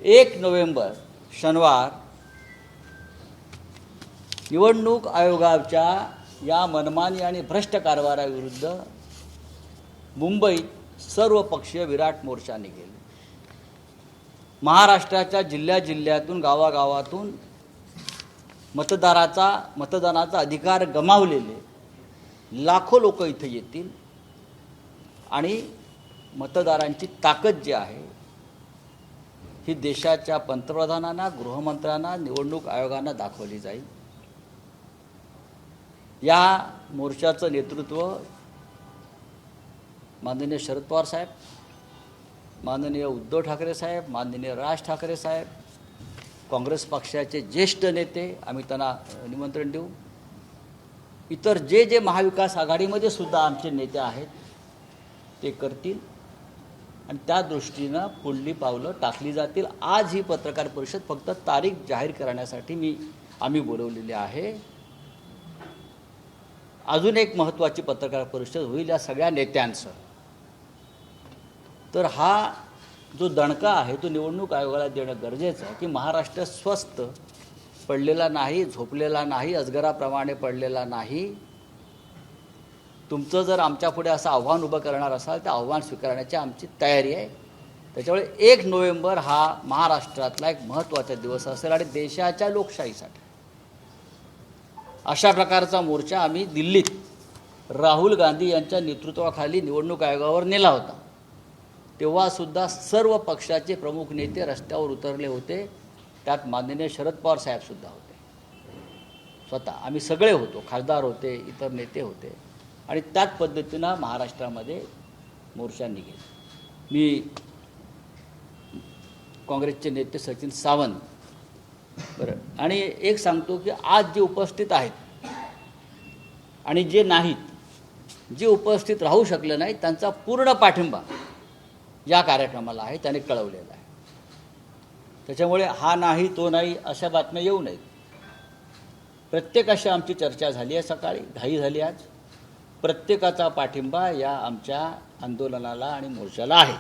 1 November शनिवार निवडणूक आयोगाच्या या मनमानी आणि भ्रष्ट कारभाराविरुद्ध मुंबईत सर्वपक्षीय विराट मोर्चा निघेल। महाराष्ट्राच्या जिल्ह्यातून गावागावातून मतदानाचा अधिकार गमावलेले लाखो लोक इथे येतील आणि मतदारांची ताकद जी आहे ही देशाच्या पंतप्रधानांना, गृहमंत्र्यांना, निवडणूक आयोगांना दाखवली जाईल। या मोर्चाचं नेतृत्व माननीय शरद पवार साहेब, माननीय उद्धव ठाकरे साहेब, माननीय राज ठाकरे साहेब, काँग्रेस पक्षाचे ज्येष्ठ नेते, आम्ही त्यांना निमंत्रण देऊ। इतर जे महाविकास आघाडीमध्ये सुद्धा आमचे नेते आहेत ते करतील आणि त्या दृष्टीनं पुढली पावलं टाकली जातील। आज ही पत्रकार परिषद फक्त तारीख जाहीर करण्यासाठी आम्ही बोलवलेली आहे। अजून एक महत्त्वाची पत्रकार परिषद होईल या सगळ्या नेत्यांचं। तर हा जो दणका आहे तो निवडणूक आयोगाला देणं गरजेचं आहे की महाराष्ट्र स्वस्थ पडलेला नाही, झोपलेला नाही, अजगराप्रमाणे पडलेला नाही। तुमचं जर आमच्यापुढे असं आव्हान उभं करणार असाल तर आव्हान स्वीकारण्याची आमची तयारी आहे। त्याच्यामुळे 1 नोव्हेंबर हा महाराष्ट्रातला एक महत्त्वाचा दिवस असेल आणि देशाच्या लोकशाहीसाठी अशा प्रकारचा मोर्चा आम्ही दिल्लीत राहुल गांधी यांच्या नेतृत्वाखाली निवडणूक आयोगावर नेला होता। तेव्हासुद्धा सर्व पक्षाचे प्रमुख नेते रस्त्यावर उतरले होते, त्यात माननीय शरद पवार साहेबसुद्धा होते। स्वतः आम्ही सगळे होतो, खासदार होते, इतर नेते होते आणि त्याच पद्धतीनं महाराष्ट्रामध्ये मोर्चा निघेल। मी काँग्रेसचे नेते सचिन सावंत बरं आणि एक सांगतो की आज जे उपस्थित आहेत आणि जे नाहीत, जे उपस्थित राहू शकले नाहीत त्यांचा पूर्ण पाठिंबा या कार्यक्रमाला आहे, त्याने कळवलेला आहे। त्याच्यामुळे हा नाही तो नाही अशा बातम्या येऊ नयेत। प्रत्येकाशी आमची चर्चा झाली आहे, सकाळी घाई झाली आज। प्रत्येकाचा पाठिंबा या आमच्या आंदोलनाला आणि मोर्चाला आहे।